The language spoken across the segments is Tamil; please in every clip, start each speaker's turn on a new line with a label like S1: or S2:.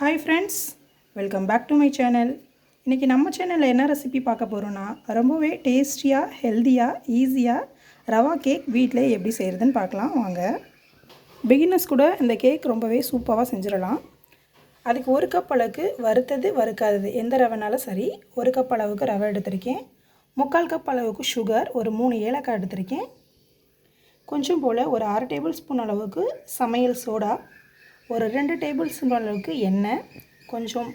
S1: Hi friends, welcome back to my channel. இன்றைக்கி நம்ம சேனலில் என்ன ரெசிபி பார்க்க போகிறோன்னா, ரொம்பவே டேஸ்டியாக, ஹெல்த்தியாக, ஈஸியாக ரவா கேக் வீட்டிலே எப்படி செய்கிறதுன்னு பார்க்கலாம் வாங்க. பிகினர்ஸ் கூட இந்த கேக் ரொம்பவே சூப்பராக செஞ்சிடலாம். அதுக்கு 1 கப் அளவுக்கு வறுத்தது வறுக்காதது எந்த ரவைனாலும் சரி, 1 கப் அளவுக்கு ரவை எடுத்திருக்கேன். 3/4 கப் அளவுக்கு சுகர், ஒரு 3 ஏலக்காய் எடுத்திருக்கேன். கொஞ்சம் போல் ஒரு 1/2 டேபிள் ஸ்பூன் அளவுக்கு சமையல் சோடா, ஒரு 2 டேபிள் ஸ்பூன் அளவுக்கு எண்ணெய், கொஞ்சம்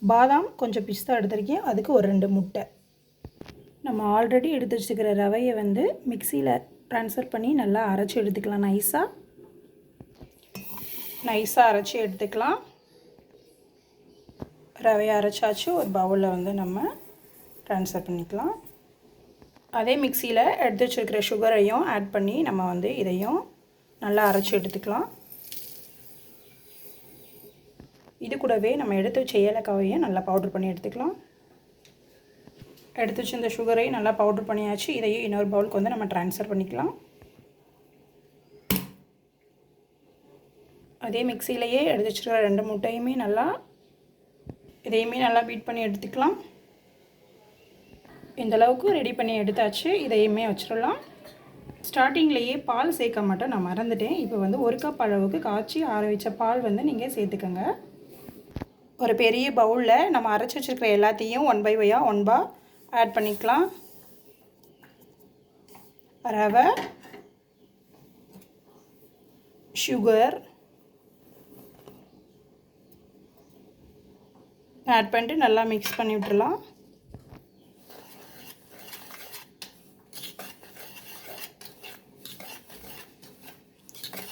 S1: பாதாம், கொஞ்சம் பிஸ்தா எடுத்திருக்கேன். அதுக்கு ஒரு 2 முட்டை. நம்ம ஆல்ரெடி எடுத்து வச்சுக்கிற ரவையை மிக்சியில் ட்ரான்ஸ்ஃபர் பண்ணி நல்லா அரைச்சி எடுத்துக்கலாம். நைஸாக அரைச்சி எடுத்துக்கலாம். ரவையை அரைச்சாச்சு ஒரு பவுலில் நம்ம ட்ரான்ஸ்ஃபர் பண்ணிக்கலாம். அதே மிக்சியில் எடுத்து வச்சுருக்கிற சுகரையும் ஆட் பண்ணி நம்ம இதையும் நல்லா அரைச்சி எடுத்துக்கலாம். இது கூடவே நம்ம எடுத்து வச்ச ஏலக்காயையும் நல்லா பவுட்ரு பண்ணி எடுத்துக்கலாம். எடுத்து வச்சு இந்த சுகரையும் நல்லா பவுட்ரு பண்ணியாச்சு. இதையும் இன்னொரு பவுலுக்கு நம்ம ட்ரான்ஸ்ஃபர் பண்ணிக்கலாம். அதே மிக்சியிலையே எடுத்து வச்சுருக்கிற 2 முட்டையுமே இதையுமே நல்லா பீட் பண்ணி எடுத்துக்கலாம். இந்தளவுக்கு ரெடி பண்ணி எடுத்தாச்சு. இதையுமே வச்சிடலாம். ஸ்டார்டிங்லேயே பால் சேர்க்க மாட்டேன், நான் மறந்துட்டேன். இப்போ 1 கப் அளவுக்கு காய்ச்சி ஆற வச்ச பால் நீங்கள் சேர்த்துக்கோங்க. ஒரு பெரிய பவுலில் நம்ம அரைச்சி வச்சுருக்கிற எல்லாத்தையும் 1 by 1 ஆட் பண்ணிக்கலாம். ரவை, சுகர் ஆட் பண்ணிட்டு நல்லா மிக்ஸ் பண்ணி விட்டுடலாம்.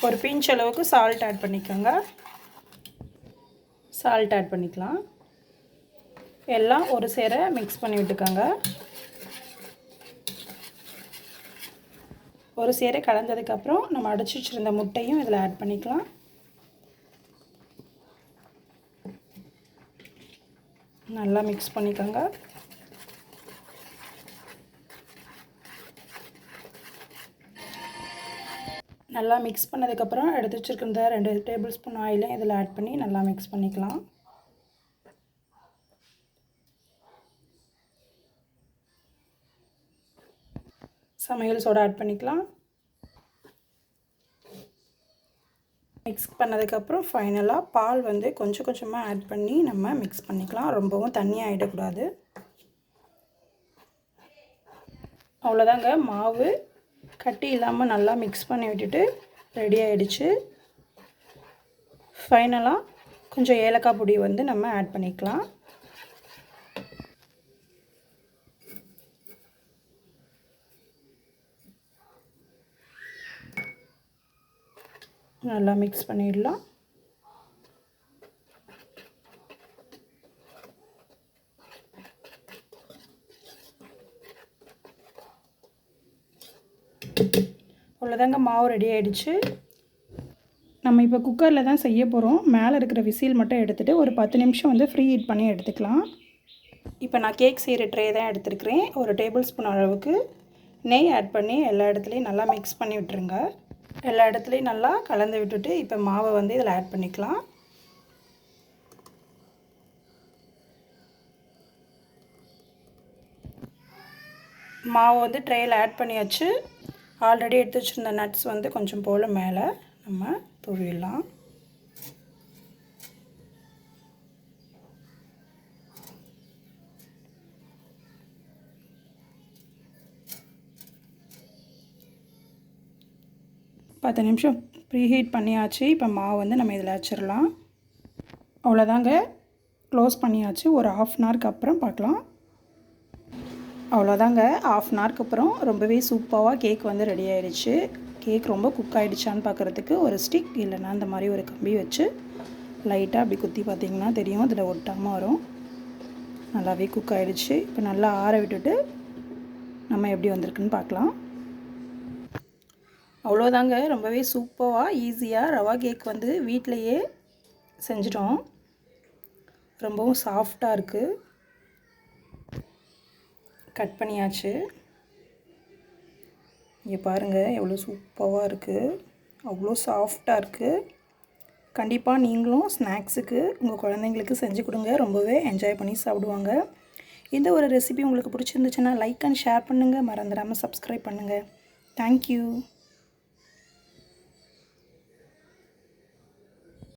S1: ஒரு பிஞ்ச் அளவுக்கு சால்ட் ஆட் பண்ணிக்கோங்க. சால்ட் ஆட் பண்ணிக்கலாம். எல்லாம் ஒரு சேர மிக்ஸ் பண்ணி விட்டுக்கோங்க. ஒரு சேர கலந்ததுக்கப்புறம் நம்ம அடிச்சு வச்சுருந்த முட்டையும் இதில் ஆட் பண்ணிக்கலாம். நல்லா மிக்ஸ் பண்ணிக்கோங்க. நல்லா மிக்ஸ் பண்ணதுக்கப்புறம் எடுத்து வச்சுருக்கிற 2 டேபிள் ஸ்பூன் ஆயிலை இதில் ஆட் பண்ணி நல்லா மிக்ஸ் பண்ணிக்கலாம். சமையல் சோடா ஆட் பண்ணிக்கலாம். மிக்ஸ் பண்ணதுக்கப்புறம் ஃபைனலாக பால் கொஞ்சம் கொஞ்சமாக ஆட் பண்ணி நம்ம மிக்ஸ் பண்ணிக்கலாம். ரொம்பவும் தண்ணியாக ஆகிடக்கூடாது. அவ்வளோதாங்க, மாவு கட்டி இல்லாமல் நல்லா மிக்ஸ் பண்ணி விட்டுட்டு ரெடி ஆகிடுச்சு. ஃபைனலாக கொஞ்சம் ஏலக்காய் பொடி நம்ம ஆட் பண்ணிக்கலாம். நல்லா மிக்ஸ் பண்ணிடலாம். அவ்வளோதாங்க, மாவு ரெடி ஆகிடுச்சு. நம்ம இப்போ குக்கரில் தான் செய்ய போகிறோம். மேலே இருக்கிற விசில் மட்டும் எடுத்துகிட்டு ஒரு 10 நிமிஷம் ஃப்ரீ ஹீட் பண்ணி எடுத்துக்கலாம். இப்போ நான் கேக் செய்கிற ட்ரே தான் எடுத்துருக்கிறேன். ஒரு டேபிள் ஸ்பூன் அளவுக்கு நெய் ஆட் பண்ணி எல்லா இடத்துலையும் நல்லா மிக்ஸ் பண்ணி விட்டுருங்க. எல்லா இடத்துலையும் நல்லா கலந்து விட்டுட்டு இப்போ மாவை இதில் ஆட் பண்ணிக்கலாம். மாவு ட்ரேயில் ஆட் பண்ணியாச்சு. ஆல்ரெடி எடுத்து வச்சுருந்த நட்ஸ் கொஞ்சம் போல் மேலே நம்ம தூவிடலாம். பத்து நிமிஷம் ப்ரீஹீட் பண்ணியாச்சு. இப்போ மாவு நம்ம இதில் வச்சிடலாம். அவ்வளோதாங்க, க்ளோஸ் பண்ணியாச்சு. ஒரு 1/2 அன் ஹவருக்கு அப்புறம் பார்க்கலாம். அவ்வளோதாங்க, 1/2 அன் ஹவருக்கு அப்புறம் ரொம்பவே சூப்பராக கேக் ரெடி ஆகிடுச்சு. கேக் ரொம்ப குக் ஆகிடுச்சான்னு பார்க்குறதுக்கு ஒரு ஸ்டிக் இல்லைன்னா இந்த மாதிரி ஒரு கம்பி வச்சு லைட்டாக அப்படி குத்தி பார்த்திங்கன்னா தெரியும், அதில் ஒட்டாமல் வரும். நல்லாவே குக் ஆகிடுச்சு. இப்போ நல்லா ஆற விட்டுட்டு நம்ம எப்படி வந்திருக்குன்னு பார்க்கலாம். அவ்வளோதாங்க, ரொம்பவே சூப்பராக ஈஸியாக ரவா கேக் வீட்டிலையே செஞ்சிட்டோம். ரொம்பவும் சாஃப்டாக இருக்குது. கட் பண்ணியாச்சு. இங்கே பாருங்கள் எவ்வளோ சூப்பராக இருக்குது, அவ்வளோ சாஃப்டாக இருக்குது. கண்டிப்பாக நீங்களும் ஸ்நாக்ஸுக்கு உங்கள் குழந்தைங்களுக்கு செஞ்சு கொடுங்க. ரொம்பவே என்ஜாய் பண்ணி சாப்பிடுவாங்க. இந்த ஒரு ரெசிபி உங்களுக்கு பிடிச்சிருந்துச்சுன்னா லைக் அண்ட் ஷேர் பண்ணுங்கள். மறந்துடாமல் சப்ஸ்கிரைப் பண்ணுங்கள். தேங்க்யூ.